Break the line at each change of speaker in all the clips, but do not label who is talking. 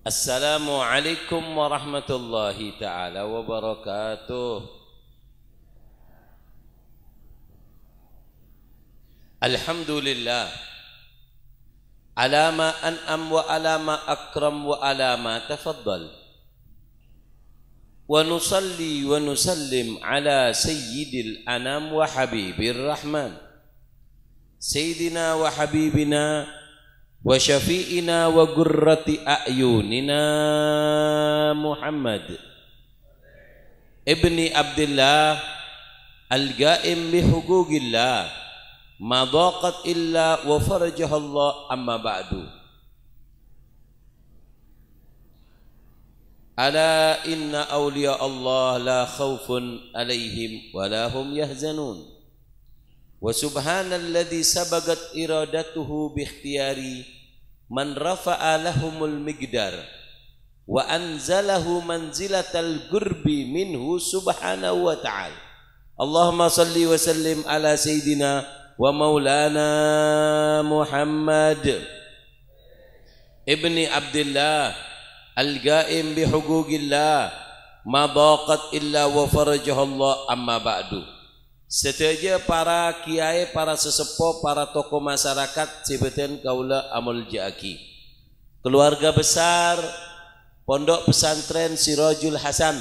Assalamualaikum warahmatullahi ta'ala wabarakatuh. Alhamdulillah ala ma an'am wa ala ma akram wa ala ma tafaddal. Wa nusalli wa nusallim ala sayyidil anam wa habibir rahman sayyidina wa habibina wa syafi'ina wa gurrati a'yunina Muhammad ibni Abdullah al-ga'im bi hugugillah ma daqat illa wa farajahallah amma ba'du. Ala inna awliya Allah la khawfun alaihim wa la hum yahzanun. Wa subhanalladzi sabagat iradatuhu bi ikhtiyari man rafa'a lahumul migdar wa anzalahu manzilatal gurbi minhu subhanahu wa ta'ala. Allahumma salli wa sallim ala sayyidina wa maulana Muhammad ibni Abdullah al-ga'im bi hugugillah ma daqat illa wa farajahallah amma ba'du. Setuju para kiai, para sesepuh, para tokoh masyarakat sebutan kaula amul jaki, keluarga besar Pondok Pesantren Sirajul Hasan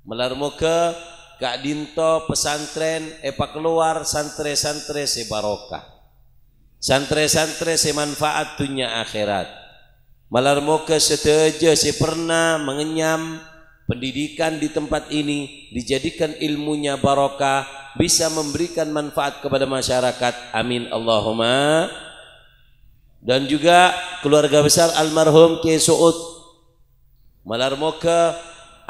melarmuka Kak Dinto pesantren epa keluar santre-santre sebarokah, santre-santre semanfaat dunia akhirat. Malarmoga setuju si pernah mengenyam pendidikan di tempat ini, dijadikan ilmunya barokah, bisa memberikan manfaat kepada masyarakat. Amin Allahumma. Dan juga keluarga besar almarhum Kiai Suud malarmoga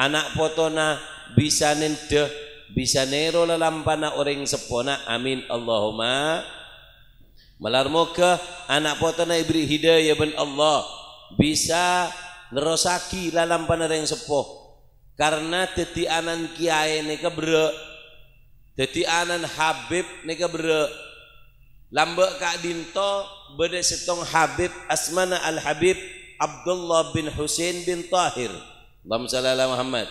anak potona bisa nende bisa nero lalampana orang sepona. Amin Allahumma. Malarmoga anak potona ibri hidayah ben Allah bisa nerosaki lalampana orang sepuh karena tetianan kiai neka bre, tetianan Habib neka bre, lambek Kak Dinto bede setong Habib asmana al Habib Abdullah bin Husain bin Tahir. Allahumma shalli ala Muhammad.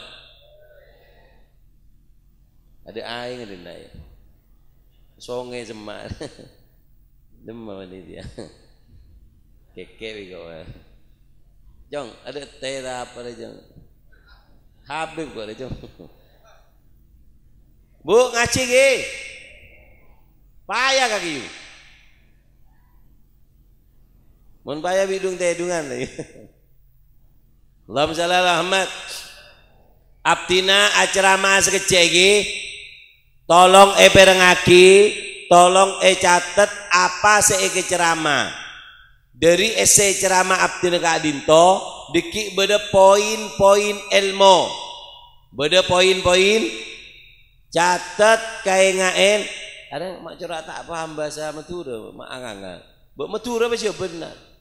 Ada aing ada naik songe semak demam ini dia keke bego jong ada tera apa deh jong Habib kok deh jong bu ngaji ge payah kaki mun payah bidung teh dungan lagi. Allahumma shalli ala Muhammad. Abdina acerama sekecegi tolong berengaki, tolong catet apa seike ceramah dari ese ceramah Abdina Kak Dinto diki beda poin-poin ilmu, beda poin-poin catet kayak ngaen. Ada mak curhat tak paham bahasa Madura, mak angangan bak Madura apa sih benar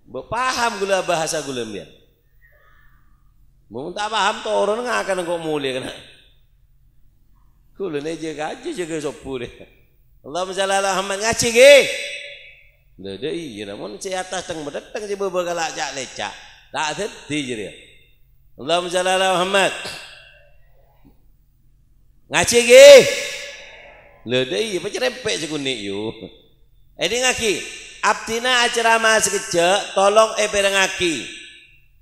paham gula bahasa gula biar. Mau tak paham tu orang nggak akan kau mulia kena. Gula ni jaga sopu deh. Allahumma shalli ala Muhammad ngaji ge. Dah iya, namun si atas teng berdatang si bergalak cak lecak. Tak ada dia. Allahumma shalli ala Muhammad. Ngaji ge. Dah iya, macam rempek sekunik you. Ini ngaki. Abdina ceramah sekejap tolong berengaki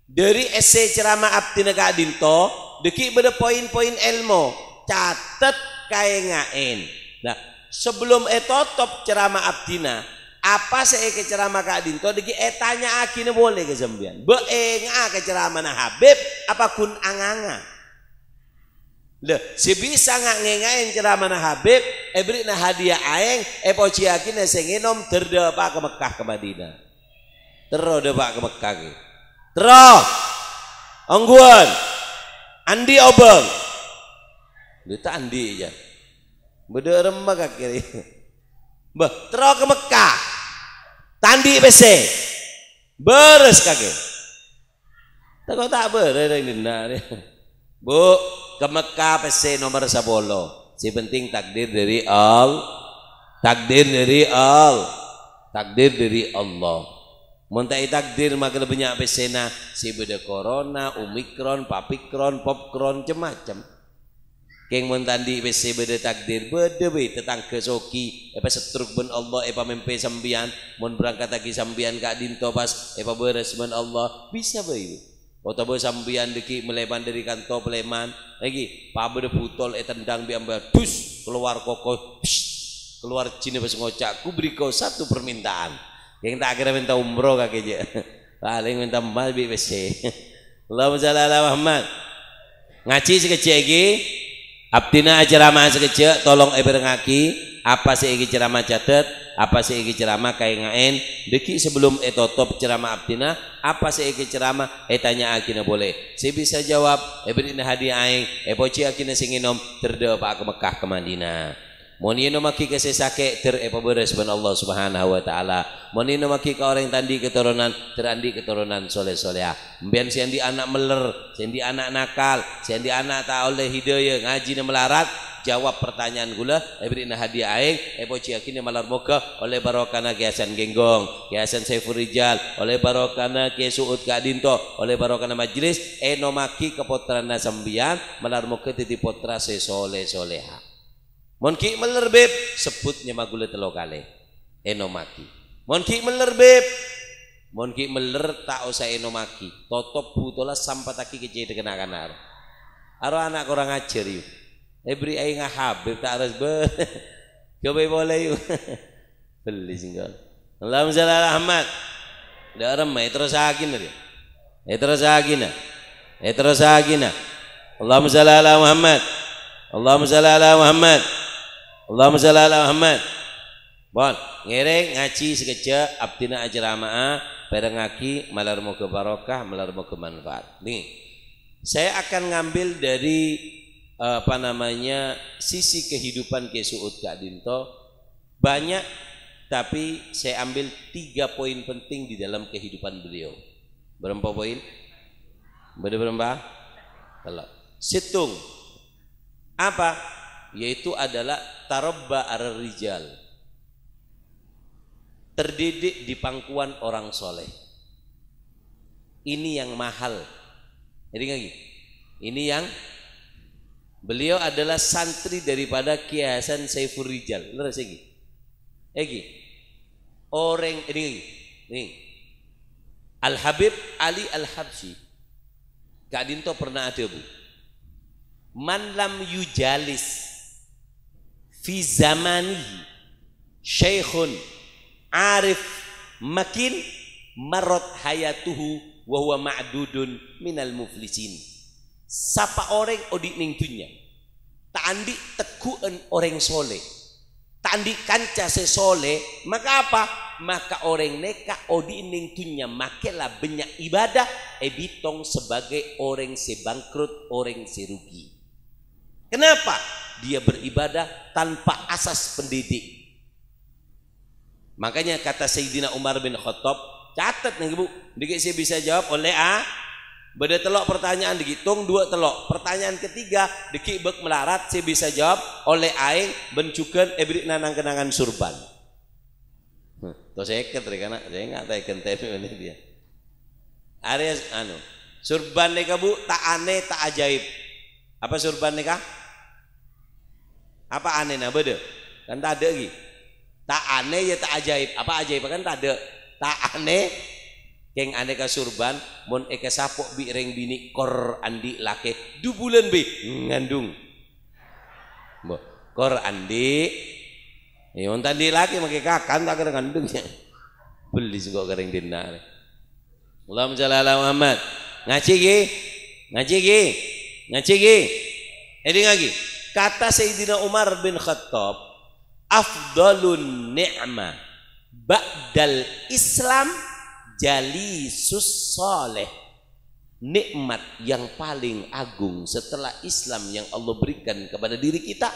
dari ese ceramah Abdina Kak Dinto deki beda poin-poin ilmu catet kayak ngain. Nah sebelum top ceramah Abdina apa seike ceramah Kak Dinto deki tanya akine boleh ke sembian beenga ke ceramah na Habib apa kun anganga leh si bisa nggak ngengain ceramah na Habib beri na hadiah aeng poci yakin senginom terdepak ke Mekah ke Madinah terdepak ke Mekah ke terus ongguan Andi obeng itu Andi aja beda remah kaki bah terus ke Mekah tandi bese beres kaki tak beres ini bu ke Mekah pese nomor 10 si penting takdir dari Allah Takdir dari Allah. Montai takdir maka banyak pesena si beda corona, omikron, papikron, popkron, macam. Keng montandi besi beda takdir beda be tetangga soki apa setruk ben Allah apa mempe sambian mon berangkat lagi sambian kak dinto pas apa beres ben Allah bisa be. Oto be sambian deki meleban dari kantor peleman lagi pa beda putol tendang biamba dus keluar kokoh keluar Cina pas ngocak ku beri kau satu permintaan. Yang tak kira minta umroh kaki je, paling minta mal bi besi. Allahumma shalli ala Muhammad. Ngaji sekecil lagi, abdina ceramah sekecil, tolong ngaki apa sih lagi ceramah catat, apa sih lagi ceramah kayak ngain. Deki sebelum top ceramah abdina, apa sih lagi ceramah? Tanya akina boleh. Saya bisa jawab, beri hadiah aing, poci akina singinom terdoa pak ke Mekah ke Madinah. Monino maki ke sesake beres ben Allah Subhanahu wa taala. Monino maki ke orang tandi keturunan terandi keturunan soleh-soleha. Mbian sendi anak meler, sendi anak nakal, sendi anak tak oleh hidayah ngaji melarat, jawab pertanyaan gula beri hadiah aing poci yakini malar moga oleh barokana Kiasan Genggong, Kiasan Saiful Rijal, oleh barokana Ki Suud Kadinto, oleh barokana majlis eno maki kepotrana sambian malar moga titi potra soleh-soleha. Monki melerbeb sebutnya magule telo kali enomaki. Monki melerbeb, monki meler tak usah enomaki. Totop butola sampataki kecil dikenakan aro. Aro anak kurang ajar yuk. Beri aing habib tak harus be. Coba boleh yuk. Beli singgol. Allahumma shalli ala Muhammad. Dah ramai terus agina dia. Terus agina. Terus agina. Allahumma shalli ala Muhammad. Allahumma shalli ala Muhammad. Allahumma shalli ala Muhammad. Bon, ngereng ngaji sekejap abdina ajramaah perengaki malar moga barokah, malar moga manfaat. Nih, saya akan ngambil dari sisi kehidupan Ki Suud Kadinto banyak, tapi saya ambil 3 poin penting di dalam kehidupan beliau. Berapa poin? Berapa? Kalau situng apa? Yaitu adalah tarabba ar-rijal, terdidik di pangkuan orang soleh. Ini yang mahal. Jadi lagi, ini yang beliau adalah santri daripada Kiai Hasan Saiful Rijal. Leres lagi, orang ini Al Habib Ali Al Habsyi. Kak Dinto pernah ada bu. Man lam yujalis fi zamanihi syekhun arif makin marot hayatuhu wa huwa ma'dudun minal muflisin. Sapa orang odik ning dunya tak andi teguan orang soleh, tak andi kanca sesole, maka apa? Maka orang neka odik ning dunya makelah banyak ibadah bitong sebagai orang sebangkrut, orang serugi. Kenapa? Dia beribadah tanpa asas pendidik. Makanya kata Sayyidina Umar bin Khattab, catat nih Bu, dikit saya bisa jawab oleh A. Beda telok pertanyaan dihitung 2 telok. Pertanyaan ketiga dikit bek melarat saya bisa jawab oleh aing bencukan ebrik nanang kenangan surban. Tuh saya karena saya nggak tahu tapi ini dia. Areas surban nih Bu tak aneh tak ajaib. Apa surban nih Apa aneh nah beda? Kan tak ada lagi. Tak aneh ya tak ajaib. Apa ajaib kan tak ada. Tak aneh keng aneh ka surban mon eka sapok bi reng bini kor andi lake 2 bulan bi ngandung. Kor andi on tadi laki make kakan tak kira ngandungnya. Beli kok kering dina. Allahumma shalli ala Muhammad. Ngaji gi. Ini lagi. Kata Sayyidina Umar bin Khattab, afdalun ni'mah ba'dal Islam jalisus saleh. Nikmat yang paling agung setelah Islam yang Allah berikan kepada diri kita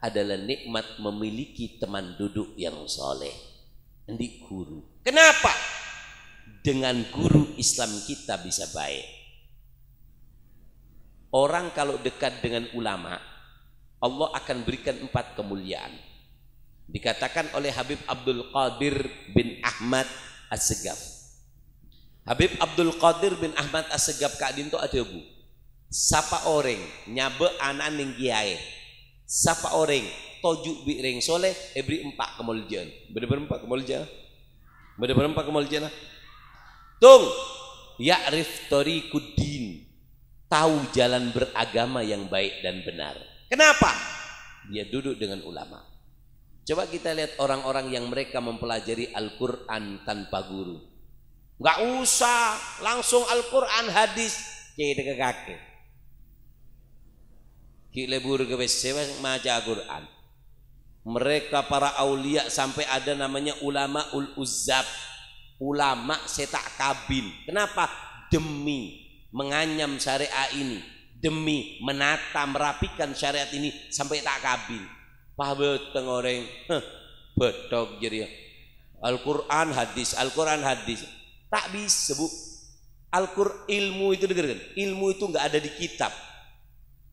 adalah nikmat memiliki teman duduk yang soleh. Ini guru. Kenapa? Dengan guru Islam kita bisa baik. Orang kalau dekat dengan ulama, Allah akan berikan 4 kemuliaan. Dikatakan oleh Habib Abdul Qadir bin Ahmad As-Segaf. Habib Abdul Qadir bin Ahmad As-Segaf Kak Dinto ada bu. Sapa orang nyabe anak ning kiai. Sapa orang tojuk bi ring soleh ebri empak kemuljan. Bener-bener empak kemuljan. Bener-bener empak kemuljan. Tung ya'rif tariquddin. Tahu jalan beragama yang baik dan benar. Kenapa? Dia duduk dengan ulama. Coba kita lihat orang-orang yang mereka mempelajari Al-Quran tanpa guru. Nggak usah langsung Al-Quran hadis ke kakek. Ki lebur ke sewa maca Al-Quran. Mereka para aulia sampai ada namanya ulama ul-uzzab, ulama setak kabin. Kenapa? Demi menganyam syariat ini, demi menata merapikan syariat ini sampai tak kabin. Pahbeteng orang betok jadi Al-Quran hadis, Al-Quran hadis tak bisa bu. Al-Quran ilmu itu dengarkan, ilmu itu nggak ada di kitab.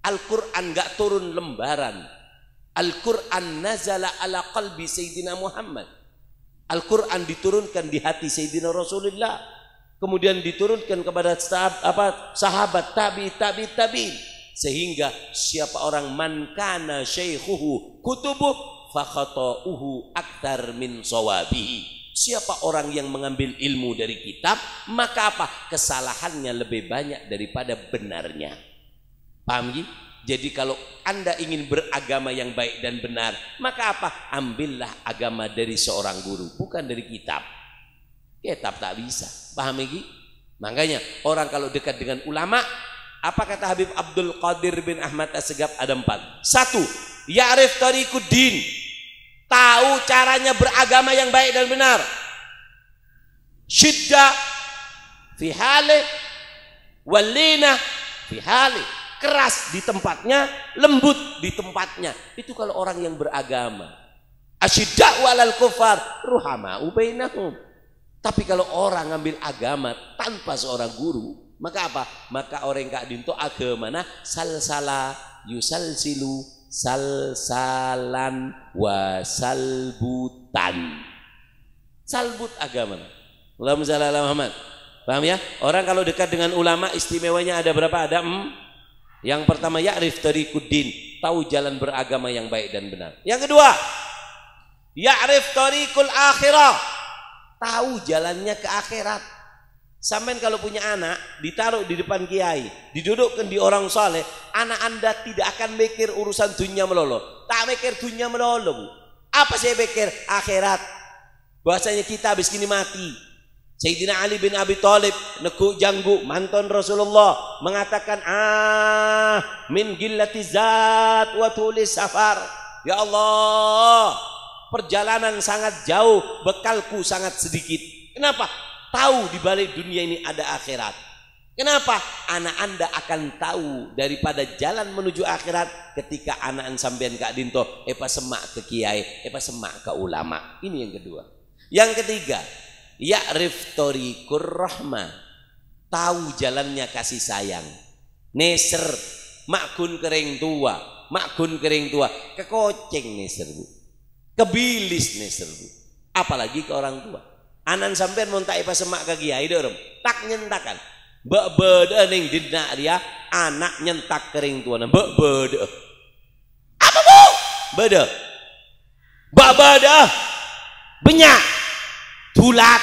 Al-Quran nggak turun lembaran. Al-Quran nazala ala qalbi Sayyidina Muhammad. Al-Quran diturunkan di hati Sayyidina Rasulullah, kemudian diturunkan kepada sahabat tabi. Sehingga siapa orang man kana syaikhuhu kutubuh fa khata'uhu akthar min sawabihi. Siapa orang yang mengambil ilmu dari kitab, maka apa? Kesalahannya lebih banyak daripada benarnya. Paham ya? Jadi kalau Anda ingin beragama yang baik dan benar, maka apa? Ambillah agama dari seorang guru, bukan dari kitab. Kitab tak bisa. Paham ya? Makanya orang kalau dekat dengan ulama, apa kata Habib Abdul Qadir bin Ahmad As-Segaf? Ada 4. 1. Ya'rif tariquddin. Tahu caranya beragama yang baik dan benar. Syiddah fi hali walina fi hali. Keras di tempatnya, lembut di tempatnya. Itu kalau orang yang beragama. Asyidda'u 'alal kufar ruhama'u bainahum. Tapi kalau orang ngambil agama tanpa seorang guru, maka apa? Maka orang Kak Dinto agama nah salsala yusalsilu salsalan wasalbutan. Salbut agama. Allahumma shalli ala Muhammad. Paham ya? Orang kalau dekat dengan ulama istimewanya ada berapa? Ada Yang pertama ya'rif tariquddin, tahu jalan beragama yang baik dan benar. Yang kedua, ya'rif tariqul akhirah, tahu jalannya ke akhirat. Sampai kalau punya anak ditaruh di depan kiai, didudukkan di orang saleh, anak Anda tidak akan mikir urusan dunia melolo. Tak mikir dunia melolo, Bu. Apa saya pikir? Akhirat. Bahasanya kita habis kini mati. Sayyidina Ali bin Abi Thalib nekuk janggu mantan Rasulullah mengatakan min gillati zat wa tulis safar. Ya Allah, perjalanan sangat jauh, bekalku sangat sedikit. Kenapa? Tahu di balik dunia ini ada akhirat. Kenapa? Anak Anda akan tahu daripada jalan menuju akhirat ketika anak sampean Kak Dinto semak ke kiai, semak ke ulama. Ini yang kedua. Yang ketiga, ya'rif tariqur rahmah, tahu jalannya kasih sayang. Neser makun kering tua, kekoceng neser Bu, kebilis neser Bu, apalagi ke orang tua. Anan sampean mau tak semak ke kiai dorong, tak nyentakan. Mbak beda ning dina dia anak nyentak kering tua, mbak beda. Apa Bu? Beda. Mbak beda. Benyak. Tulat.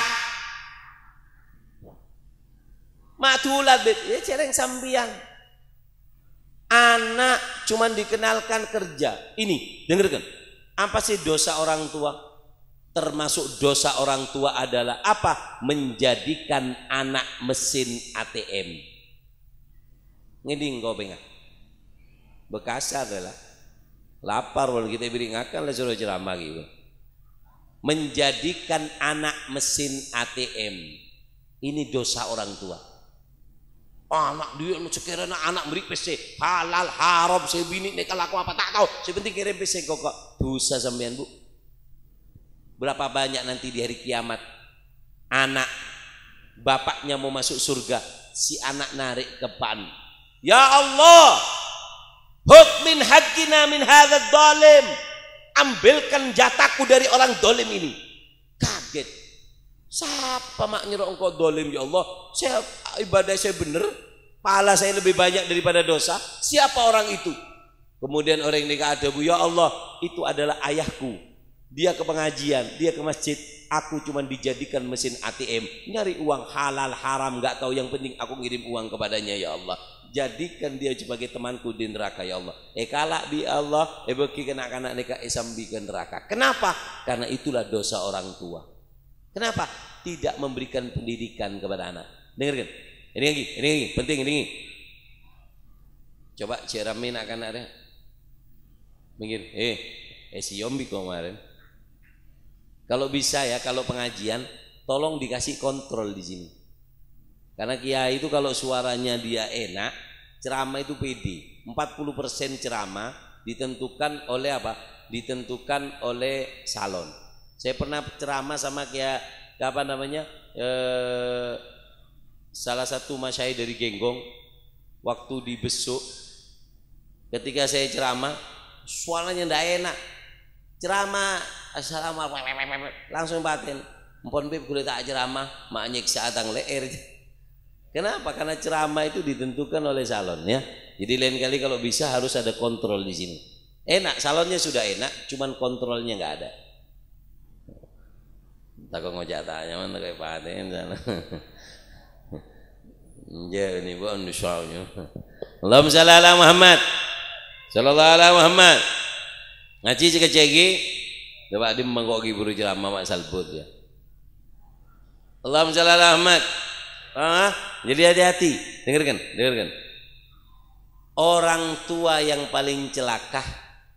Matulat ya cereng sambian. Anak cuman dikenalkan kerja. Ini dengarkan. Apa sih dosa orang tua? Termasuk dosa orang tua adalah apa? Menjadikan anak mesin ATM. Ngeding kau pengen. Bekasar adalah lapar kalau kita beri ngakan lah suruh ceramah gitu. Menjadikan anak mesin ATM. Ini dosa orang tua. Anak dia sekiranya anak beri PC halal haram saya bini nek kalau aku apa tak tahu. Sepenting kirim PC kok dosa sampean Bu. Berapa banyak nanti di hari kiamat anak bapaknya mau masuk surga, si anak narik ke pan. Ya Allah, hukmin haqqina min hadzal zalim. ambilkan jatahku dari orang dolim ini. Kaget. Siapa mak nyuruh engkau dolim ya Allah? Saya ibadah saya benar, pahala saya lebih banyak daripada dosa. Siapa orang itu? Kemudian orang ini ada, ya Allah, itu adalah ayahku. Dia ke pengajian, dia ke masjid. Aku cuma dijadikan mesin ATM, nyari uang halal haram nggak tahu, yang penting aku ngirim uang kepadanya ya Allah. Jadikan dia sebagai temanku di neraka ya Allah. Kalak bi Allah, bagi kanak-kanak neka sambi ke neraka. Kenapa? Karena itulah dosa orang tua. Kenapa? Tidak memberikan pendidikan kepada anak. Dengarkan. Ini lagi, penting ini. Coba ceramin akan ada. Mikir, si Yombi kemarin. Kalau bisa ya, kalau pengajian, tolong dikasih kontrol di sini. Karena kiai itu kalau suaranya dia enak, ceramah itu pede. 40% ceramah ditentukan oleh apa? Ditentukan oleh salon. Saya pernah ceramah sama kiai apa namanya? Salah satu masyayikh dari Genggong waktu di Besuk. Ketika saya ceramah, suaranya ndak enak. Ceramah assalamualaikum langsung batin. Mpon bib kulit tak ceramah, mak nyiksa atang leer. Kenapa? Karena ceramah itu ditentukan oleh salon ya. Jadi lain kali kalau bisa harus ada kontrol di sini. Enak, salonnya sudah enak, cuman kontrolnya nggak ada. Takut ngojak tanya mana kayak paten sana. Ya ini bukan soalnya. Allahumma shalli ala Muhammad. Sallallahu alaihi Muhammad. Ngaji cek-ceki. Coba di mengkoki buru ceramah mak salbut ya. Allahumma shalli ala Muhammad. Jadi hati-hati. Dengarkan. Orang tua yang paling celaka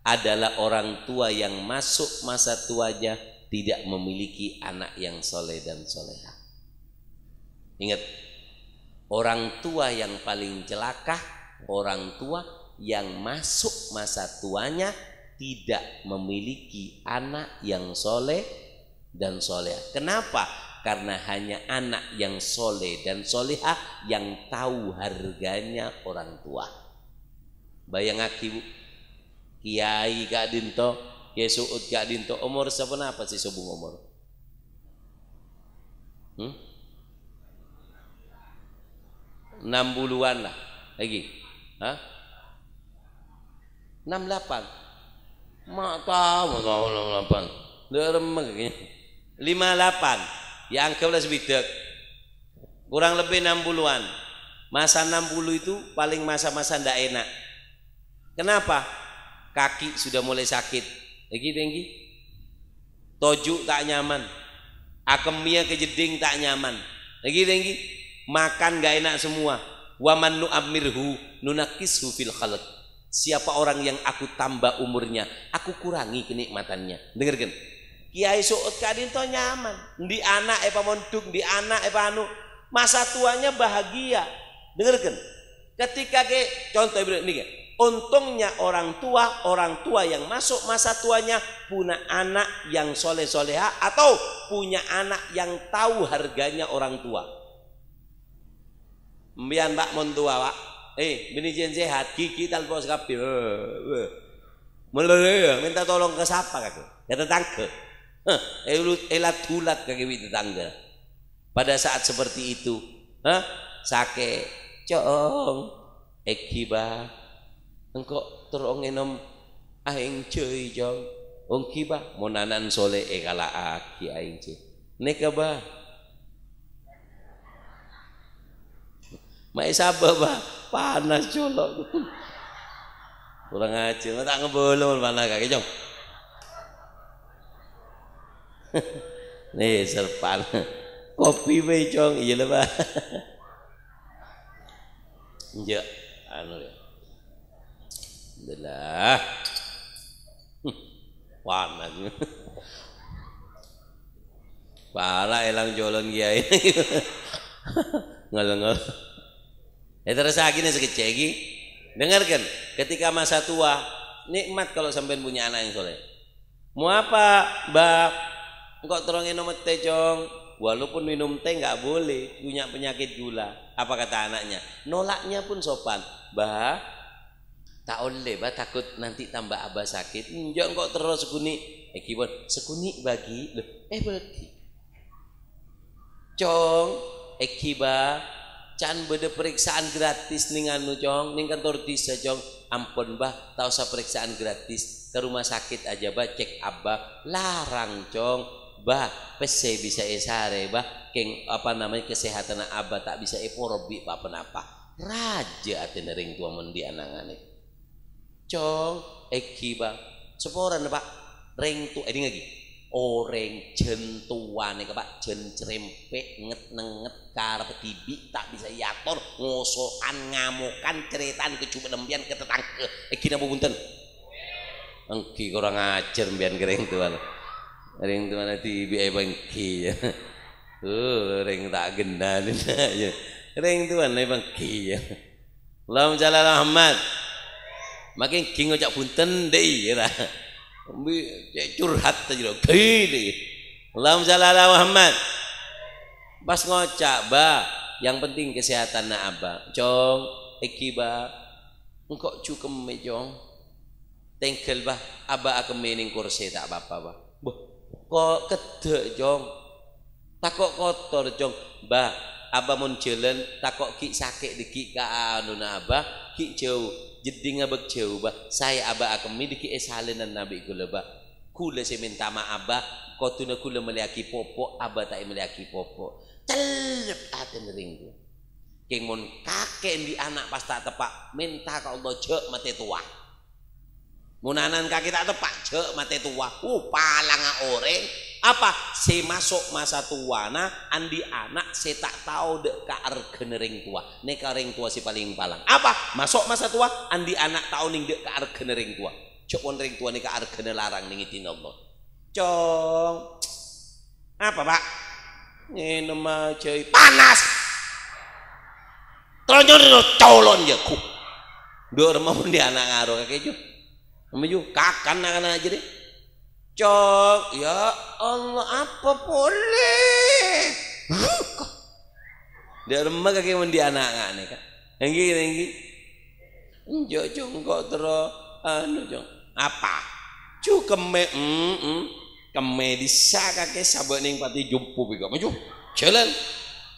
adalah orang tua yang masuk masa tuanya tidak memiliki anak yang soleh dan soleha. Ingat, orang tua yang paling celaka, orang tua yang masuk masa tuanya tidak memiliki anak yang soleh dan soleha. Kenapa? Karena hanya anak yang soleh dan soleha yang tahu harganya orang tua. Bayang aki bu, kiai Kak Dinto, Kiai Suud Kak Dinto, umur seberapa sih sebung umur? 60-an lah lagi. 68. Mak tahu 68. Deremeg kayaknya. 58. Ya anggaplah sebidak. Kurang lebih 60-an. Masa 60 itu paling masa-masa ndak enak. Kenapa? Kaki sudah mulai sakit. Lagi tinggi. Tojuk tak nyaman. Akemia kejeding tak nyaman. Lagi tinggi. Makan gak enak semua. Wa man nu'ammirhu nunakishu fil khalq. Siapa orang yang aku tambah umurnya, aku kurangi kenikmatannya. Dengarkan. Kiai Suud Kadinto nyaman. Di anak monduk, di anak anu. Masa tuanya bahagia. Dengarkan. Ketika ke contoh ini, untungnya orang tua yang masuk masa tuanya punya anak yang soleh-soleha atau punya anak yang tahu harganya orang tua. Mbian Mbak montua Pak. Bini jen sehat, gigi tanpa sekapil. Minta tolong ke siapa kakek? Ya tetangga. Elat-ulat kakek tetangga. Pada saat seperti itu, sake cong ekiba engkau terong enom aing cuy jong ongkiba monanan soleh kala aki aing cuy nekaba mai sabah bah panas colok kurang aja tak ngebolol mana kaki jong nih serpan kopi be jong iya lah bah ya anu ya alhamdulillah panas parah elang jolon kiai ngelengol. Terus gini sekecil lagi, dengarkan. Ketika masa tua, nikmat kalau sampai punya anak yang soleh. Mau apa, Mbak? Engkau terongin nomor teh jong. Walaupun minum teh nggak boleh, punya penyakit gula. Apa kata anaknya? Nolaknya pun sopan. Bah, tak oleh bah takut nanti tambah abah sakit. Njok kok terus sekuni. Kibon sekuni bagi loh. Bagi. Cong ekiba can beda periksaan gratis ning anu cong ning kantor desa cong. Ampun bah tak usah periksaan gratis ke rumah sakit aja bah cek abah larang cong bah pese bisa esare bah keng apa namanya kesehatan abah tak bisa eporobi apa raja atene ring tua mendi anangane cong ekiba seporan pak ring tu ini lagi orang jentuane ke pak jen cerempek nget karep tibi tak bisa yator ngosokan ngamukan ceritaan kecuba lembian ke tetangga iki napa punten engki kurang ajar mbian ring tuan tibi bangki ya ring tak gendalin aja ring tuan bangki ya Allahumma shalli ala Muhammad makin king ngocak punten deh ya curhat aja loh gini Allahumma shalli ala Muhammad pas ngocak bah yang penting kesehatan na abah cong ekiba engkau cukem cong tengkel bah abah akan mening kursi tak apa-apa bah kok kedek cong takok kotor cong bah abah mun jalan takok ki sakit diki ka anu na abah ki jauh jadi ngabek jauh bah saya abah akan miliki esalinan nabi kula bah kula saya minta maaf bah kotuna kula meliaki popo abah tak meliaki popo celep aten ring tu keng mun kakek di anak pas tak tepak minta ka Allah jek mate tua munanan kaki tak tepak jek mate tua palang orang apa si masuk masa tua na andi anak si tak tahu dek ka argen ring tua nek ring tua si paling palang apa masuk masa tua andi anak tahu ning dek ka argen ring tua cok won ring tua nek ka argen larang ning itin Allah cong apa pak ngene aja panas tronyor colon ya ku nduk remah di anak ngaro kakek ju meju kakan aja deh cok ya Allah apa boleh dia remah kakek mandi anak nih kan enggi njok jong kok terus anu jong apa cu keme keme disa kakek sabak ning pati jumpu kok maju jalan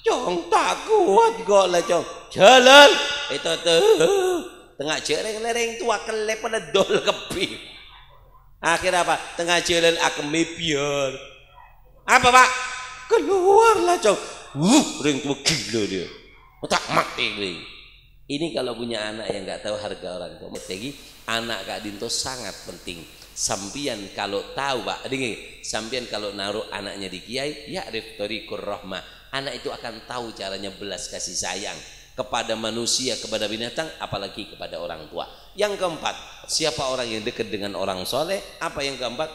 cong tak kuat kok lah cong jalan itu tuh tengah jereng-lereng tua kelep pada dol kepi akhir apa tengah jalan aku biar apa pak keluarlah cong ring tua gila dia tak mati ini kalau punya anak yang nggak tahu harga orang tua lagi anak Kak Dinto sangat penting sampian kalau tahu pak dengar sampian kalau naruh anaknya di kiai ya riftorikur rahmah anak itu akan tahu caranya belas kasih sayang kepada manusia, kepada binatang, apalagi kepada orang tua. Yang keempat, siapa orang yang dekat dengan orang soleh? Apa yang keempat?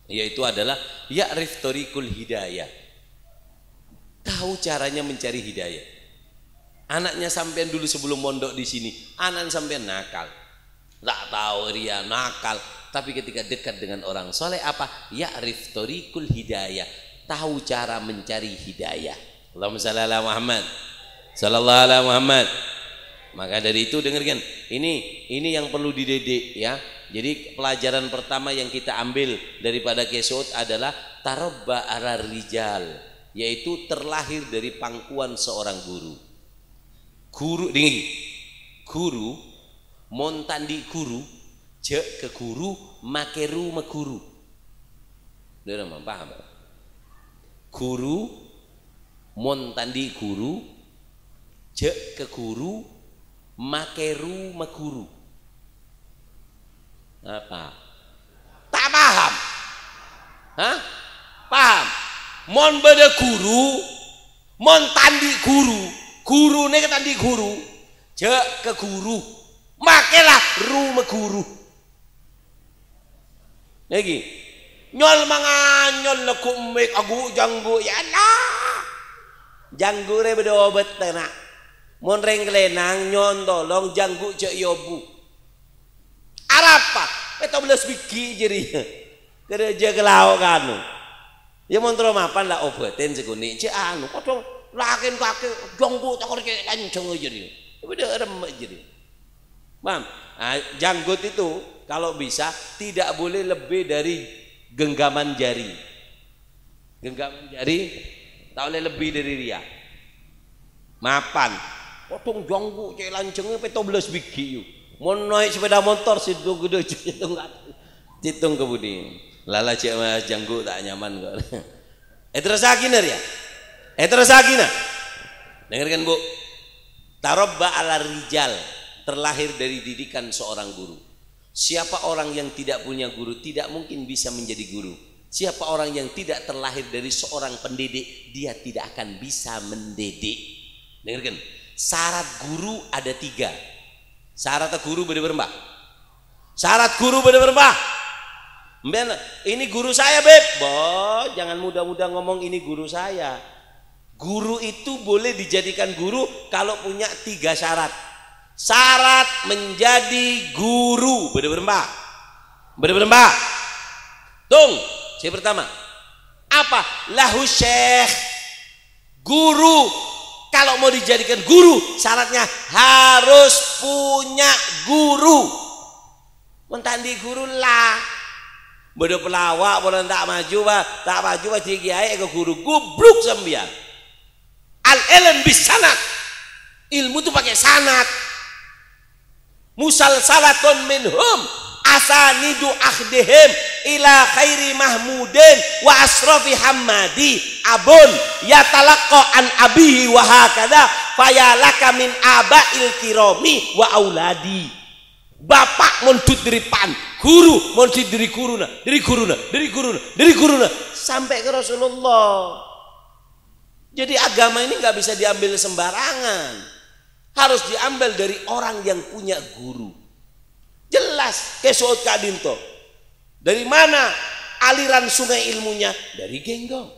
Yaitu adalah ya'rif thoriqul hidayah. Tahu caranya mencari hidayah. Anaknya sampean dulu sebelum mondok di sini, anak sampean nakal. Tak tahu dia nakal, tapi ketika dekat dengan orang soleh apa? Ya'rif thoriqul hidayah. Tahu cara mencari hidayah. Allahumma shalli ala Muhammad. Sallallahu alaihi Muhammad. Maka dari itu dengarkan, ini yang perlu dididik ya. Jadi pelajaran pertama yang kita ambil daripada Kesut adalah tarabba arar rijal, yaitu terlahir dari pangkuan seorang guru. Guru dengar, guru montandi guru, jek ke guru, makeru meguru. Dia paham? Guru montandi guru, jek ke guru makeru meguru. Apa? Tak paham? Hah? Paham? Mon beda guru, mon tandi guru, guru nih tandi guru, jek ke guru, makelah ru meguru. Lagi, nyol manganyol laku mek agu janggu ya lah, janggu re beda obat tenak. Mon reng kelenang nyon tolong janggu cek yobu arapa itu belas biki jadinya kerja kelau kanu ya mon tro mapan lah obatin sekuni cek anu kodong lakin kaki janggu tak kerja lancung aja dia beda remek jadi Paham? Nah, janggut itu kalau bisa tidak boleh lebih dari genggaman jari. Genggaman jari tak boleh lebih dari ria. Mapan. Potong janggut cek lancengnya pe 12 biji yuk. Mau naik sepeda motor situ gede hitung kebudi. Lala cek mas janggut tak nyaman kok. Terus akhirnya ya. Terus akhirnya. Dengarkan Bu. Tarabba ala rijal, terlahir dari didikan seorang guru. Siapa orang yang tidak punya guru tidak mungkin bisa menjadi guru. Siapa orang yang tidak terlahir dari seorang pendidik, dia tidak akan bisa mendidik. Dengarkan, syarat guru ada 3. Syarat guru bener-bener. Syarat guru bener-bener. Ini guru saya, Beb. Boh, jangan mudah-mudah ngomong ini guru saya. Guru itu boleh dijadikan guru kalau punya 3 syarat. Syarat menjadi guru. Bener-bener Mbak. Bener-bener Mbak. Tung, saya pertama. Apa? Lahu syekh. Guru. Kalau mau dijadikan guru, syaratnya harus punya guru. Mentandi guru lah. Bodoh pelawak, bodoh tak maju, tak maju, jadi kiai ke guru. Gubluk sembian. Al-ilm bis sanad. Ilmu itu pakai sanad. Musalsalatun minhum asanidu akhdihim ila khairi mahmudin wa asrafi hammadi abun yatalaqqa an abihi wa hakadha fayalaka min abail kirami wa auladi. Bapak mondut dari pan, guru mondut dari guruna, dari guruna, dari guruna, dari guruna sampai ke Rasulullah. Jadi agama ini nggak bisa diambil sembarangan, harus diambil dari orang yang punya guru. Jelas kesuat kadinto. Dari mana aliran sungai ilmunya? Dari genggong.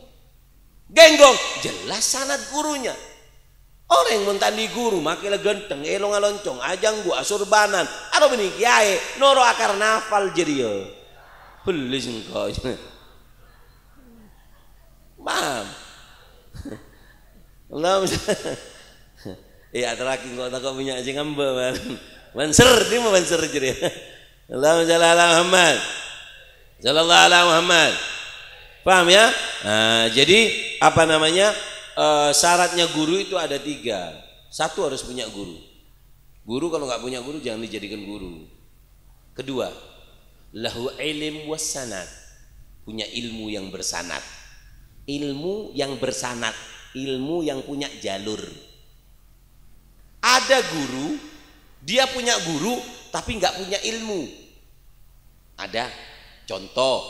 Genggong jelas sanad gurunya. Orang yang mentandi guru makilah genteng, elong aloncong, ajang gua asurbanan, atau benih kiai, noro akar nafal jerio. Belis engkau. Paham? Allah iya terakhir kok tak punya aja ngamba manser dia mau manser jadi Allahumma shalli ala Muhammad sallallahu ala Muhammad. Paham ya? Nah, jadi apa namanya syaratnya guru itu ada 3. 1 harus punya guru. Guru kalau nggak punya guru jangan dijadikan guru. Kedua, lahu ilm wassanad, punya ilmu yang bersanad. Ilmu yang bersanad, ilmu yang punya jalur. Ada guru, dia punya guru tapi nggak punya ilmu. Ada contoh,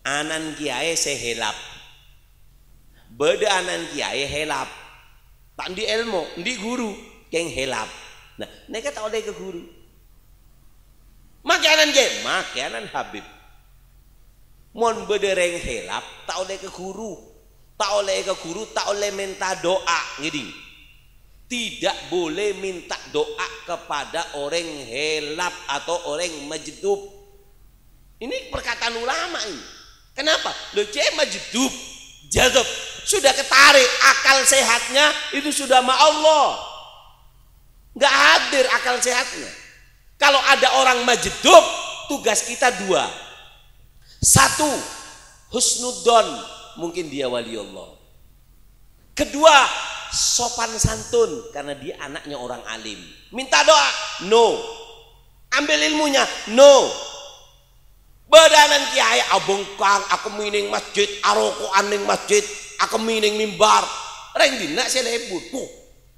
anan kiai sehelap, beda anan kiai helap, tak di ilmu, di guru, keng helap. Nah, mereka tak oleh ke guru. Makanan kiai, makanan Habib. Mon bedereng helap, tak oleh ke guru. Tak oleh ke guru, tak oleh minta doa gini. Tidak boleh minta doa kepada orang helap atau orang majdub. Ini perkataan ulama ini. Kenapa? Lo cek majdub, jadab, sudah ketarik akal sehatnya itu sudah ma Allah. Nggak hadir akal sehatnya. Kalau ada orang majdub, tugas kita 2. 1, husnudzon, mungkin dia wali Allah. Kedua, sopan santun karena dia anaknya orang alim. Minta doa, no. Ambil ilmunya, no. Badanan kiai abengkang, aku mining masjid, aroko aning masjid, aku mining mimbar. Reng dina saya lebut,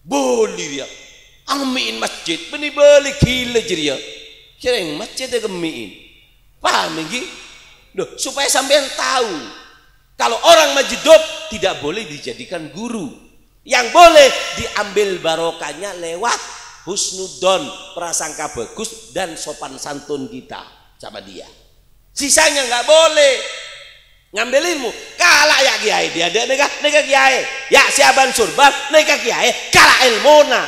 boleh dia. Angmiin masjid, beni beli gila jadi ya. Sering masjid dia gemiin. Paham lagi? Supaya sampean tahu. Kalau orang majdub tidak boleh dijadikan guru. Yang boleh diambil barokahnya lewat husnudzon, prasangka bagus dan sopan santun kita sama dia. Sisanya nggak boleh. Ngambil ilmu kalah ya kiai dia nega kiai ya siaban surban nega kiai kalah ilmuna.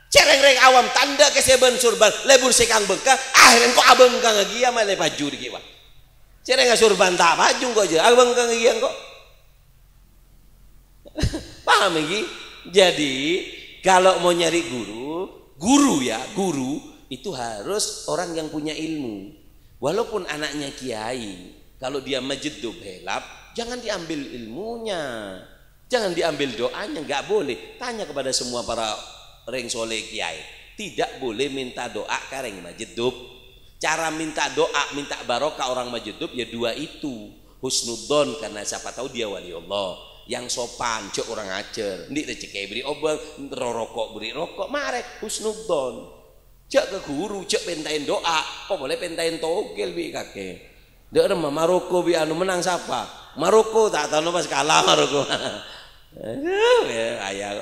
Cereng-reng awam tanda ke siaban surban lebur sekang bengkak akhirnya kok abang kang gia mah le baju di kiwa. Cereng surban tak baju kok aja abang kang gia kok. Paham lagi? Jadi kalau mau nyari guru ya guru itu harus orang yang punya ilmu. Walaupun anaknya kiai, kalau dia majedub helap, jangan diambil ilmunya, jangan diambil doanya, nggak boleh. Tanya kepada semua para reng soleh kiai, tidak boleh minta doa kareng majedub. Cara minta doa, minta barokah orang majedub ya dua itu. Husnudzon, karena siapa tahu dia wali Allah. Yang sopan, cek orang ajar. Ndik rezeki beri obat, rokok beri rokok, mare husnudzon. Cek ke guru, cek pentain doa, kok boleh pentain togel bi kakek. Dek remah Maroko bi anu menang siapa? Maroko tak tahu pas kalah Maroko. Aduh ya ayah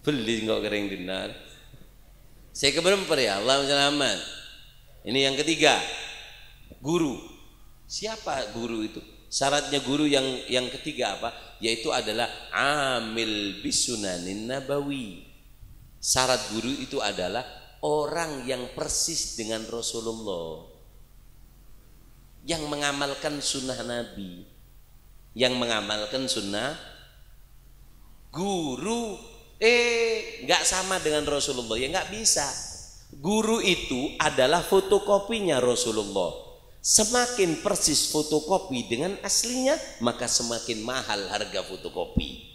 beli nggak kering dinar. Saya keberemper ya Allah selamat. Ini yang ketiga, guru. Siapa guru itu? Syaratnya guru yang ketiga apa? Yaitu adalah amil bisunanin nabawi. Syarat guru itu adalah orang yang persis dengan Rasulullah, yang mengamalkan sunnah Nabi, yang mengamalkan sunnah. Guru nggak sama dengan Rasulullah, ya nggak bisa. Guru itu adalah fotokopinya Rasulullah. Semakin persis fotokopi dengan aslinya, maka semakin mahal harga fotokopi.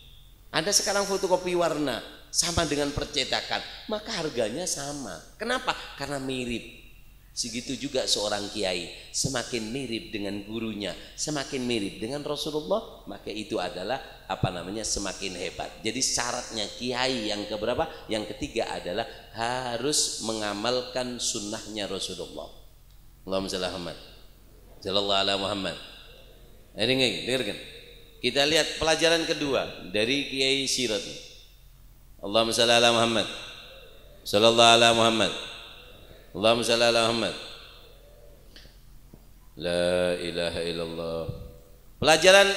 Ada sekarang fotokopi warna sama dengan percetakan, maka harganya sama. Kenapa? Karena mirip. Segitu juga seorang kiai, semakin mirip dengan gurunya, semakin mirip dengan Rasulullah, maka itu adalah semakin hebat. Jadi syaratnya kiai yang keberapa? Yang ketiga adalah harus mengamalkan sunnahnya Rasulullah. Allahumma shalli Muhammad, sallallahu alaihi Muhammad. Dengarkan. Kita lihat pelajaran kedua dari Kiai Sirat. Allahumma shalli ala Muhammad, sallallahu alaihi Muhammad. Allahumma shalli ala Muhammad. La ilaha illallah. Pelajaran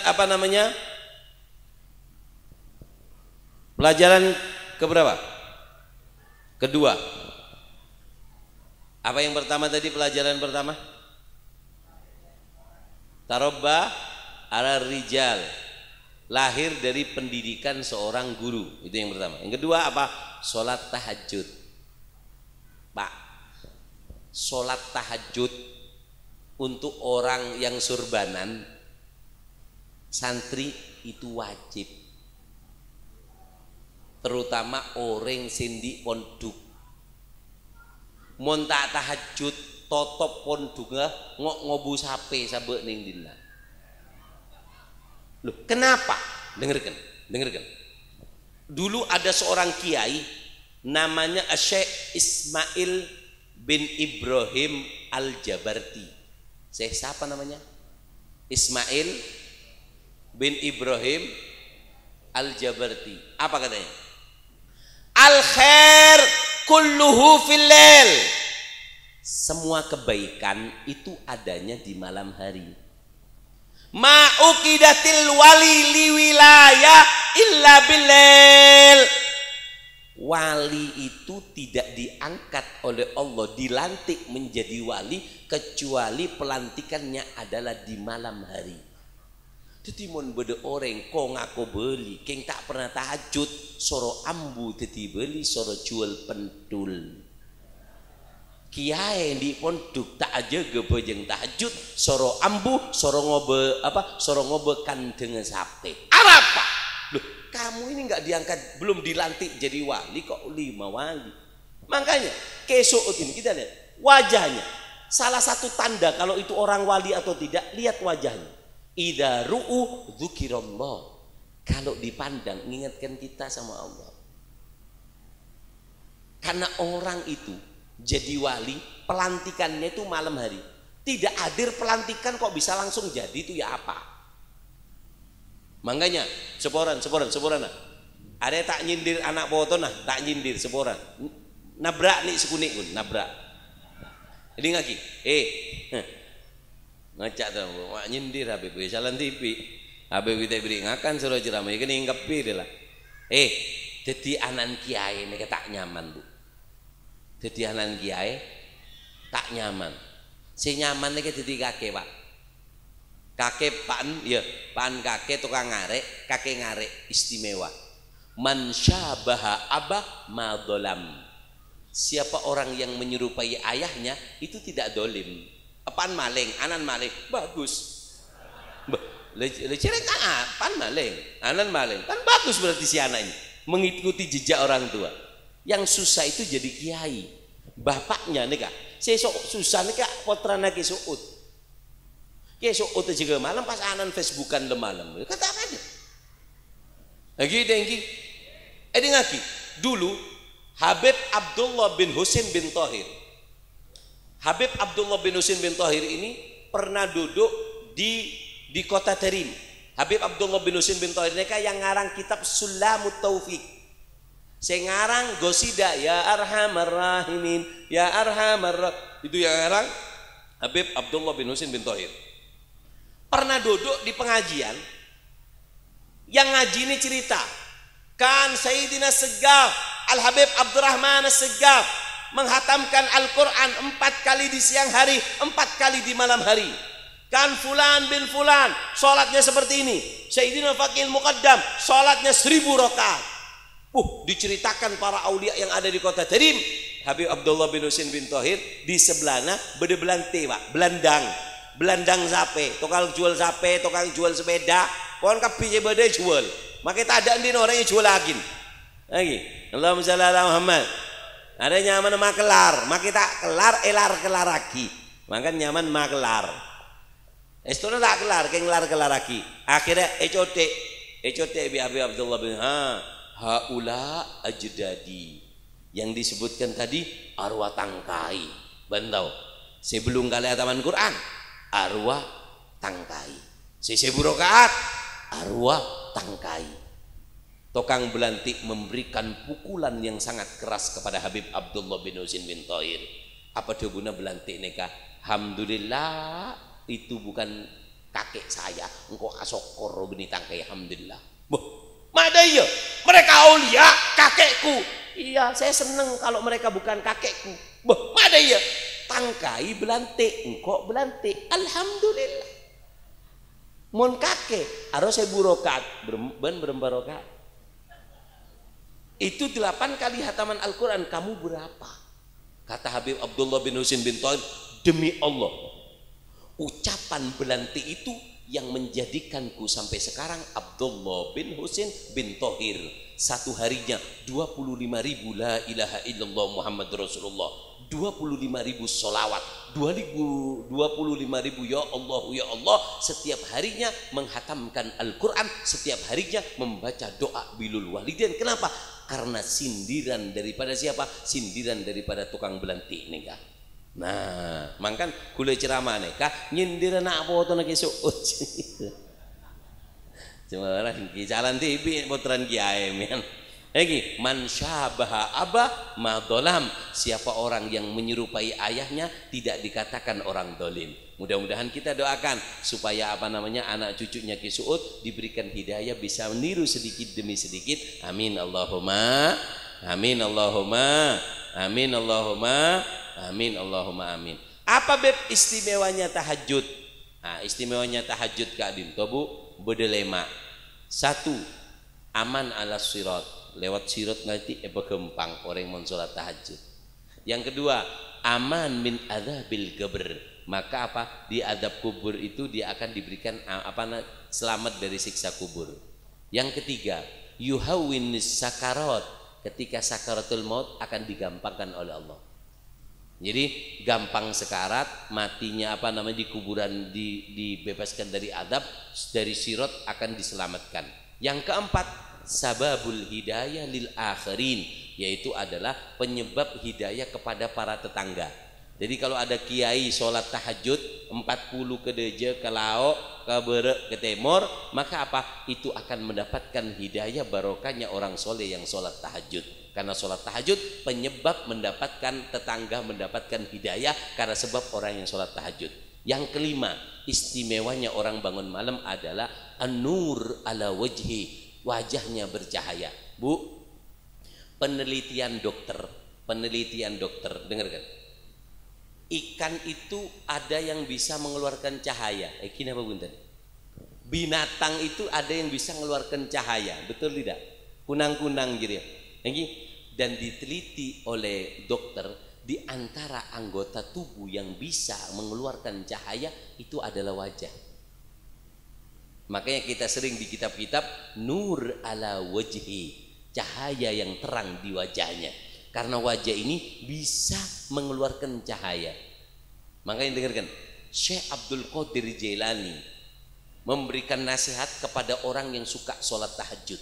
Pelajaran keberapa? Kedua. Apa yang pertama tadi, pelajaran pertama? Tarobba ala rijal. Lahir dari pendidikan seorang guru. Itu yang pertama. Yang kedua apa? Sholat tahajud. Pak, sholat tahajud untuk orang yang surbanan, santri itu wajib. Terutama orang sindi ponduk. Mon tak tahajud totop ponduknya ngobu sape sabek ning dina. Loh, kenapa? Dengarkan. Dulu ada seorang kiai namanya Syekh Ismail bin Ibrahim Al-Jabarti. Syekh siapa namanya? Ismail bin Ibrahim Al-Jabarti. Apa katanya? Al-khair kulluhu fil lail. Semua kebaikan itu adanya di malam hari. Ma'uqidatil wali liwilayah illa billail. Wali itu tidak diangkat oleh Allah, dilantik menjadi wali kecuali pelantikannya adalah di malam hari. Jadi mon bede orang kok ngaku beli, keng tak pernah tahajud, soro ambu teti beli, soro jual pentul. Kiai di pondok tak aja gebejeng tahajud, soro ambu, soro ngobe kandeng sape. Apa? Loh, kamu ini nggak diangkat, belum dilantik jadi wali kok 5 wali. Makanya kesuk ini kita lihat wajahnya. Salah satu tanda kalau itu orang wali atau tidak, lihat wajahnya. Idza ru'u dzukirallah. Kalau dipandang mengingatkan kita sama Allah. Karena orang itu jadi wali, pelantikannya itu malam hari. Tidak hadir pelantikan kok bisa langsung jadi, itu ya apa? Makanya seporan nah. Ada tak nyindir anak boto nah, tak nyindir seporan. Nabrak nih sekunik pun, nabrak. Ini lagi. Ngacak tuh, wak nyindir Habib salan TV. Habib kita beri ngakan suruh ceramah, ya kena ingkepi dia lah. Jadi anak kiai ini tak nyaman bu. Jadi anak kiai tak nyaman. Si nyaman ini jadi kakek pak. Kakek pan kakek tukang ngarek, kakek ngarek istimewa. Man syabaha abah madzolam. siapa orang yang menyerupai ayahnya itu tidak dolim. Apaan maling, anan maling, bagus. Lecere pan maling, anan maling, kan bagus berarti si anak ini mengikuti jejak orang tua. Yang susah itu jadi kiai, bapaknya nih kak. Saya susah nih kak, potra nake suut. Kiai suut juga malam pas anan Facebookan le malam, kata apa dia? Lagi dengki, ngaki. Dulu Habib Abdullah bin Husin bin Thohir. Habib Abdullah bin Husin bin Thohir ini pernah duduk di kota Terim. Habib Abdullah bin Husin bin Thohir ini yang ngarang kitab Sulamut Taufiq. Saya ngarang gosida ya arhamar rahimin, ya arhamar itu yang ngarang Habib Abdullah bin Husin bin Thohir. Pernah duduk di pengajian, yang ngaji ini cerita, kan Sayyidina Segaf Al Habib Abdurrahman Segaf menghatamkan Al-Quran 4 kali di siang hari, 4 kali di malam hari. Kan fulan bin fulan sholatnya seperti ini. Sayyidina Faqih Muqaddam sholatnya 1000 rakaat. Diceritakan para aulia yang ada di kota Terim. Habib Abdullah bin Husin bin Thohir di sebelahnya bede belante pak, belandang sape, tukang jual sape, tukang jual sepeda, pohon kapi bede jual. Maka tak ada di orang yang jual lagi. Allahumma shalli ala Muhammad. Ada nyaman makelar, maka tak kelar kelar lagi. Maka nyaman makelar. Istana tak kelar, kelar lagi. Akhirnya ecote bi Habib Abdullah bin haula ajdadi. Yang disebutkan tadi arwah tangkai. Bantau. Sebelum kali hataman Quran, arwah tangkai. Sesebu rakaat, arwah tangkai. Tokang belantik memberikan pukulan yang sangat keras kepada Habib Abdullah bin Husin bin Thohir. Apa dia guna belantik nikah? Alhamdulillah itu bukan kakek saya, engkau asokor bini tangkai. Alhamdulillah. Mana iya? Mereka aulia, kakekku. Iya, saya senang kalau mereka bukan kakekku. Mana iya? Tangkai belantik, engkau belantik. Alhamdulillah. Mon kakek, harus saya burokat, berembarokat. Itu 8 kali hataman Al-Quran, kamu berapa? Kata Habib Abdullah bin Husin bin Thohir, demi Allah, ucapan belantik itu yang menjadikanku sampai sekarang Abdullah bin Husin bin Thohir. Satu harinya 25.000 la ilaha illallah Muhammad Rasulullah, 25.000 solawat, 25.000 ya Allah. Setiap harinya menghatamkan Al-Quran, setiap harinya membaca doa bilul walidain. Kenapa? Karena sindiran daripada siapa? Sindiran daripada tukang belantik nikah. Nah, mangkan kule ceramah nikah nyindir anak apa nak suut. Cuma orang ki jalan TV putran kiai men. Lagi man syabaha abah madolam. Siapa orang yang menyerupai ayahnya tidak dikatakan orang dolim. Mudah-mudahan kita doakan supaya anak cucunya Ki Suud diberikan hidayah, bisa meniru sedikit demi sedikit. Amin Allahumma. Amin Allahumma. Amin Allahumma. Amin Allahumma amin. Apa beb istimewanya tahajud? Nah, istimewanya tahajud Kak Din Tobu bedelema. 1. Aman ala sirat. Lewat sirat nanti gempang orang mau sholat tahajud. Yang kedua, aman min adzabil qabr. Maka apa? Di adab kubur itu dia akan diberikan selamat dari siksa kubur. Yang ketiga, yuhawwin sakarat. Ketika sakaratul maut akan digampangkan oleh Allah. Jadi gampang sekarat, matinya di kuburan dibebaskan dari adab, dari sirat akan diselamatkan. Yang keempat, sababul hidayah lil akhirin, yaitu adalah penyebab hidayah kepada para tetangga. Jadi kalau ada kiai sholat tahajud 40 ke deje, ke laok, ke berek, ke timur, maka apa? Itu akan mendapatkan hidayah barokahnya orang soleh yang sholat tahajud. Karena sholat tahajud penyebab mendapatkan tetangga mendapatkan hidayah karena sebab orang yang sholat tahajud. Yang kelima, istimewanya orang bangun malam adalah an-nur ala wajhi, wajahnya bercahaya. Bu, penelitian dokter, dengarkan. Ikan itu ada yang bisa mengeluarkan cahaya. Kenapa bunten? Binatang itu ada yang bisa mengeluarkan cahaya, betul tidak? Kunang-kunang gitu ya. dan diteliti oleh dokter, di antara anggota tubuh yang bisa mengeluarkan cahaya itu adalah wajah. Makanya kita sering di kitab-kitab nur ala wajhi, cahaya yang terang di wajahnya. Karena wajah ini bisa mengeluarkan cahaya. Makanya dengarkan, Syekh Abdul Qadir Jailani memberikan nasihat kepada orang yang suka sholat tahajud.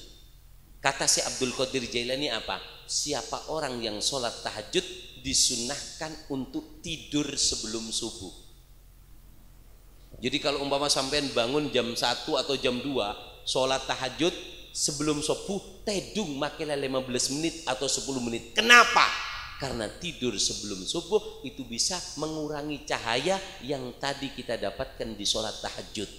Kata Syekh Abdul Qadir Jailani apa? Siapa orang yang sholat tahajud disunahkan untuk tidur sebelum subuh. Jadi kalau umpama sampean bangun jam 1 atau jam 2 sholat tahajud, sebelum subuh tedung makilah 15 menit atau 10 menit. Kenapa? Karena tidur sebelum subuh itu bisa mengurangi cahaya yang tadi kita dapatkan di sholat tahajud.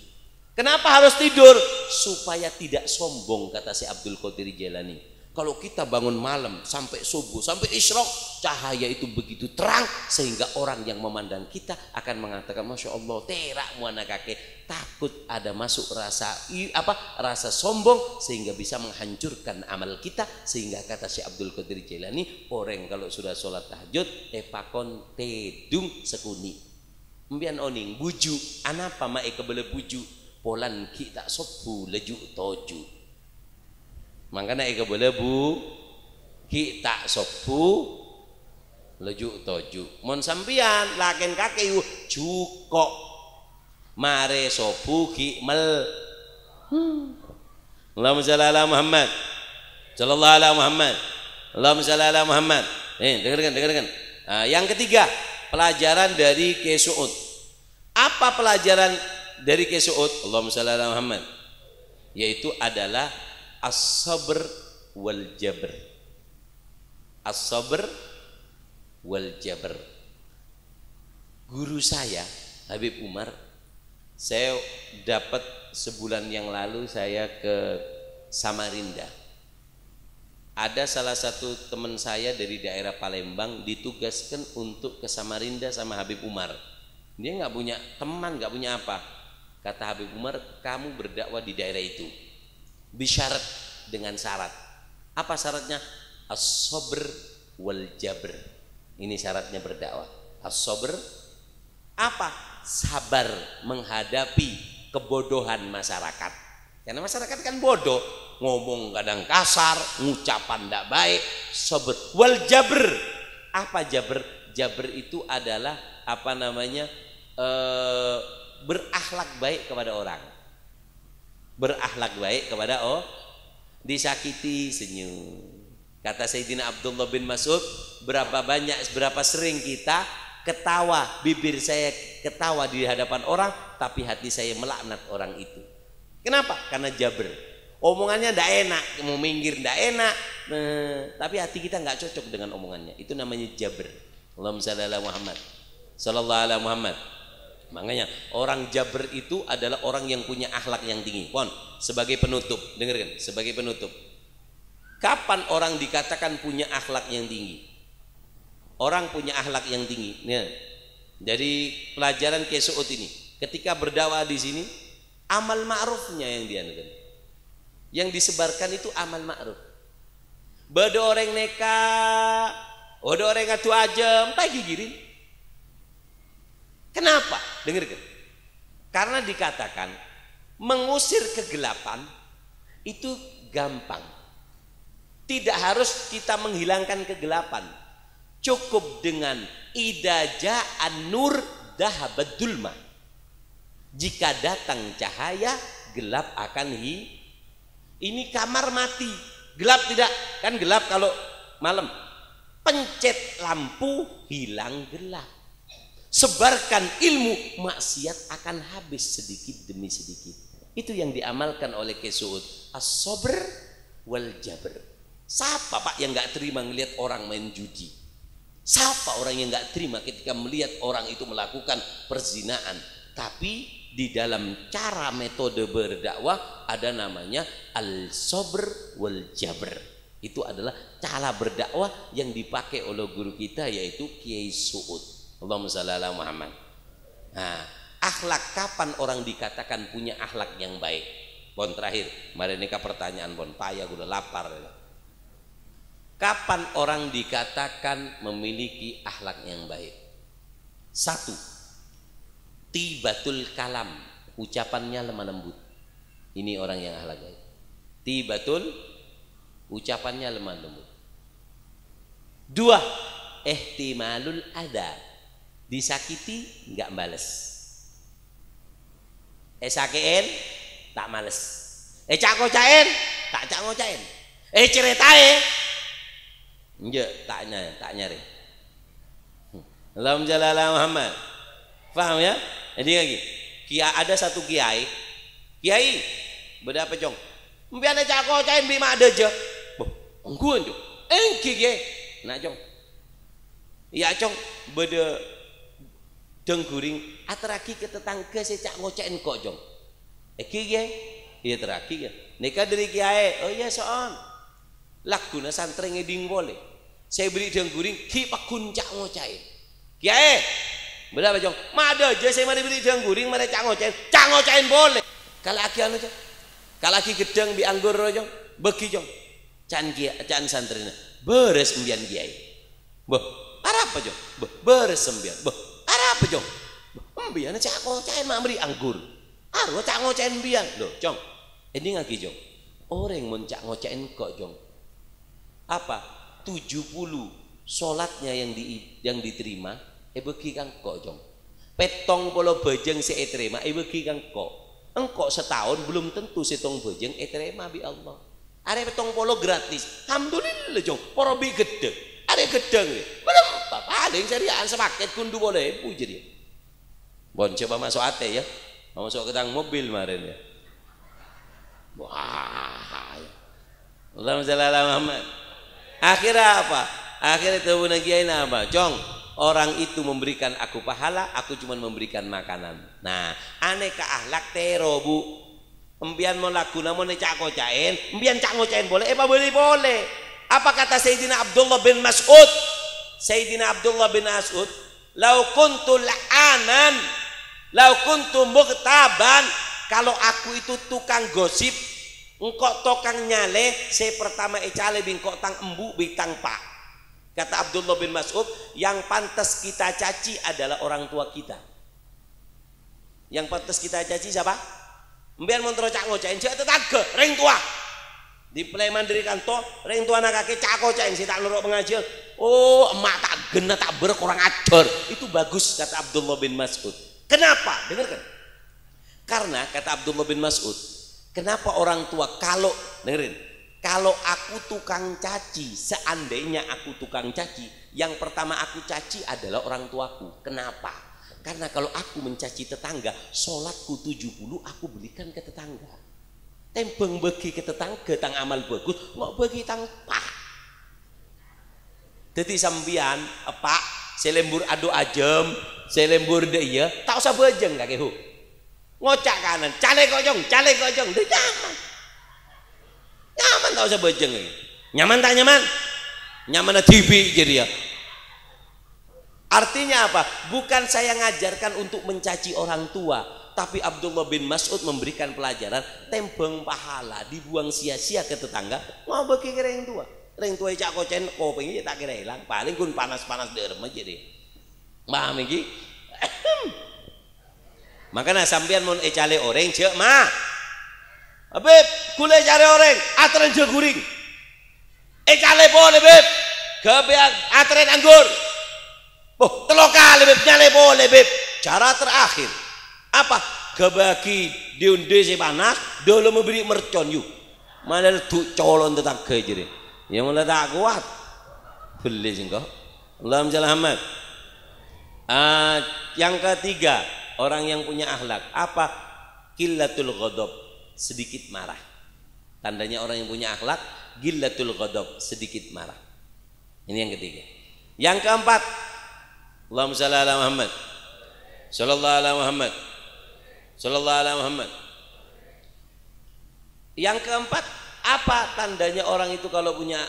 Kenapa harus tidur? Supaya tidak sombong, kata si Abdul Qadir Jailani. Kalau kita bangun malam sampai subuh, sampai isyraq, cahaya itu begitu terang sehingga orang yang memandang kita akan mengatakan, Masya Allah, terak muana kakek. Takut ada masuk rasa sombong sehingga bisa menghancurkan amal kita. Sehingga kata Syekh Abdul Qadir Jailani, orang kalau sudah sholat tahajud pakon tedung sekuni mbian oning buju anapa mae kebele buju polan kita sopu leju toju. Makanya eka boleh bu kita sopu leju toju. Mon sampian laken kakek yu cukok mare sopu ki mel. Allahumma shalli ala Muhammad, sallallahu ala Muhammad, Allahumma shalli ala Muhammad. Dengarkan. Yang ketiga, pelajaran dari Kiai Suud. Apa pelajaran dari Kiai Suud? Allahumma shalli ala Muhammad. Yaitu adalah as-sabr wal jabr. As-sabr wal jabr. Guru saya Habib Umar, saya dapat sebulan yang lalu saya ke Samarinda. Ada salah satu teman saya dari daerah Palembang ditugaskan untuk ke Samarinda sama Habib Umar. Dia nggak punya teman, nggak punya apa. Kata Habib Umar, kamu berdakwah di daerah itu. Bisyarat dengan syarat. Apa syaratnya? As-sabr wal jabr. Ini syaratnya berdakwah. As-sabr apa? Sabar menghadapi kebodohan masyarakat. Karena masyarakat kan bodoh, ngomong kadang kasar, ngucapan tidak baik. Sabr wal jabr. Apa jabr? Jabr itu adalah apa namanya? Berakhlak baik kepada orang. Berakhlak baik kepada disakiti senyum. Kata Sayyidina Abdullah bin Mas'ud, berapa sering kita ketawa, bibir saya ketawa di hadapan orang, tapi hati saya melaknat orang itu. Kenapa? Karena jabr. Omongannya tidak enak, mau minggir tidak enak, tapi hati kita nggak cocok dengan omongannya. Itu namanya jabr. Allahumma shalli ala Muhammad, sallallahu ala Muhammad. Makanya orang jabr itu adalah orang yang punya akhlak yang tinggi. Pon, sebagai penutup, dengarkan, sebagai penutup. Kapan orang dikatakan punya akhlak yang tinggi? Orang punya akhlak yang tinggi. Nah, dari pelajaran Kiai Suud ini, ketika berdakwah di sini, amal ma'rufnya yang dianukan. Yang disebarkan itu amal ma'ruf. Bada orang neka, bada orang atu ajem, tak gigirin. Kenapa? Dengarkan. Karena dikatakan mengusir kegelapan itu gampang. Tidak harus kita menghilangkan kegelapan. Cukup dengan idaja an-nur dahabad dulma. Jika datang cahaya, gelap akan ini kamar mati. Gelap tidak? Kan gelap kalau malam. Pencet lampu, hilang gelap. Sebarkan ilmu, maksiat akan habis sedikit demi sedikit. Itu yang diamalkan oleh Kiai Suud. As-sabr wal jabr. Siapa Pak yang nggak terima melihat orang main judi? Siapa orang yang nggak terima ketika melihat orang itu melakukan perzinaan? Tapi di dalam cara metode berdakwah ada namanya al-sabr wal jabr. Itu adalah cara berdakwah yang dipakai oleh guru kita yaitu Kiai Suud. Allahumma shalli ala Muhammad. Nah, akhlak kapan orang dikatakan punya akhlak yang baik? Bon terakhir, mari nikah pertanyaan bon, payah udah lapar. Kapan orang dikatakan memiliki akhlak yang baik? Satu, tibatul kalam, ucapannya lemah lembut. Ini orang yang akhlak baik. Tibatul, ucapannya lemah lembut. Dua, ihtimalul ada, disakiti nggak bales. Sakein tak males. Cak-ngocain tak cak-ngocain. Ceritain enggak tak nyari. Allahumma shalli ala Muhammad. Paham ya? Jadi lagi. Ada satu kiai beda apa jong? Mbiane cak-ngocain bi mak deje. Boh, engkuan jong. Engki ge. Nah jong. Ya jong beda dengguring atraki ke tetangga saya cak ngocain kok jong. Eki ge. Iya teraki ge. Nika dari kiai. Oh iya soon. Laguna santri ngeding boleh. Saya beri dengguring ki pakun cak ngocain. Kiai. Berapa jong? Mada aja saya mari beri dengguring mari cak ngocain. Cak ngocain boleh. Kalau aki anu jong. Kalau aki gedeng bi anggur jong. Beki jong. Can kiai, can santrina. Beres sembian kiai. Boh, apa jong? Boh, beres sembian. Boh, apa jong? Mbian cak ngocain mak beri anggur. Arwa cak ngocain mbian. Loh, jong. Ini ngaki jong. Orang mun cak ngocain kok jong. Apa? 70 solatnya yang diterima bagi kang kok jong. Petong polo bejeng se terima bagi kang kok. Engkok setahun belum tentu setong bejeng terima bi Allah. Are petong polo gratis. Alhamdulillah jong. Para bi gede. Are gedeng. Berapa paling seriaan sepaket kundu boleh puji dia. Bon coba masuk ate ya. Masuk ke tang mobil kemarin ya. Wah. Allahumma shalli ala Muhammad. Akhirnya apa? Akhirnya tahu nagiain apa? Jong, orang itu memberikan aku pahala, aku cuma memberikan makanan. Nah, aneka akhlak tero bu. Embian mau lagu namun cak ngocain, embian cak ngocain boleh? Boleh. Apa kata Sayyidina Abdullah bin Mas'ud? Sayyidina Abdullah bin Mas'ud, "Lau kuntu la'anan, lau kuntu mughtaban." Kalau aku itu tukang gosip, engkau tokang nyale, saya pertama ecale bingkok tang embu bintang pak. Kata Abdullah bin Mas'ud, yang pantas kita caci adalah orang tua kita. Yang pantas kita caci siapa? Mbiar montro cak ngocain cak tetangga, ring tua. Di play mandiri kantor, ring tua anak kakek cak ngocain si tak luruk pengajian. Oh, emak tak gena tak ber kurang ajar. Itu bagus kata Abdullah bin Mas'ud. Kenapa? Dengarkan. Karena kata Abdullah bin Mas'ud, kenapa orang tua kalau dengerin, kalau aku tukang caci, seandainya aku tukang caci, yang pertama aku caci adalah orang tuaku. Kenapa? Karena kalau aku mencaci tetangga, sholatku 70 aku belikan ke tetangga. Tembeng bagi ke tetangga tang amal bagus, nggak bagi tang pak. Jadi sambian, pak, selembur adu ajem, selembur dia, tak usah bejeng kakek hu. Ngocak kanan, cale kojong, deh nyaman. Nyaman tak usah bejeng lagi. Nyaman tak nyaman? Nyaman TV jadi ya. Artinya apa? Bukan saya ngajarkan untuk mencaci orang tua, tapi Abdullah bin Mas'ud memberikan pelajaran, tembeng pahala dibuang sia-sia ke tetangga, mau bagi kira yang tua. Ring tua cak kocen kopi tak kira hilang, paling kun panas-panas derem aja deh. Paham iki? Makanya sampean mun ecale oreng cek mah. Beb, kule cari oreng, atren jaguring. Ecale boleh beb. Kebeak atren anggur. Oh, telok kali beb nyale boleh beb. Cara terakhir apa? Kebaki diunde si panas, dulu memberi mercon yuk. Mana tu colon tetangga jadi. Yang mana tak kuat. Beli singkau. Allahumma shalli Muhammad. Yang ketiga, orang yang punya akhlak apa? Qillatul ghadab, sedikit marah. Tandanya orang yang punya akhlak, qillatul ghadab, sedikit marah. Ini yang ketiga. Yang keempat, Allahumma shalli ala Muhammad. Sallallahu ala Muhammad. Sallallahu ala Muhammad. Yang keempat, apa tandanya orang itu kalau punya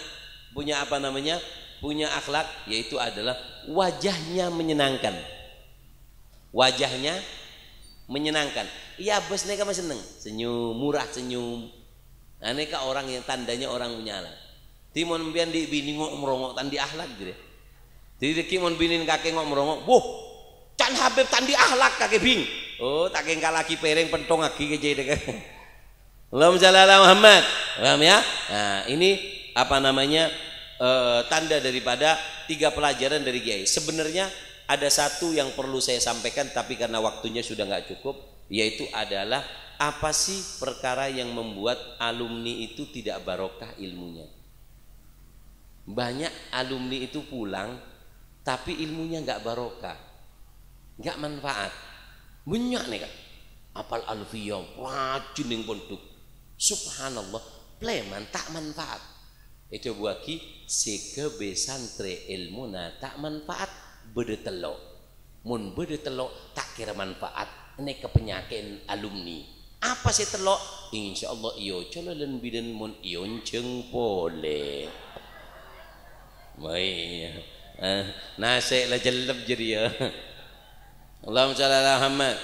apa namanya? Punya akhlak, yaitu adalah wajahnya menyenangkan. Wajahnya menyenangkan. Iya bos neka mah seneng, senyum, murah senyum. Nah, neka orang yang tandanya orang punya akhlak. Timon mbian di bini ngok merongok tandi akhlak gitu. Jadi kimon binin kakek ngok merongok, "Boh, can Habib tandi akhlak kakek bing." Oh, tak kengkal lagi pereng pentong lagi ke jadi dek. Allahumma shalli ala Muhammad. Paham ya? Nah, ini apa namanya? Tanda daripada 3 pelajaran dari Kiai. Sebenarnya ada satu yang perlu saya sampaikan tapi karena waktunya sudah nggak cukup, yaitu adalah apa sih perkara yang membuat alumni itu tidak barokah ilmunya. Banyak alumni itu pulang tapi ilmunya nggak barokah, nggak manfaat. Banyak nih kan apal alfiyah rajin yang pondok, subhanallah pleman tak manfaat. Itu buaki sekebe santre ilmu na tak manfaat bede telok, mun bede telok tak kira manfaat. Ini kepenyakin alumni apa sih telok? Insyaallah iyo cololen bidan mun iyo ceng pole baik nasi lah jeleb jadi ya. Allahumma shalli ala Muhammad.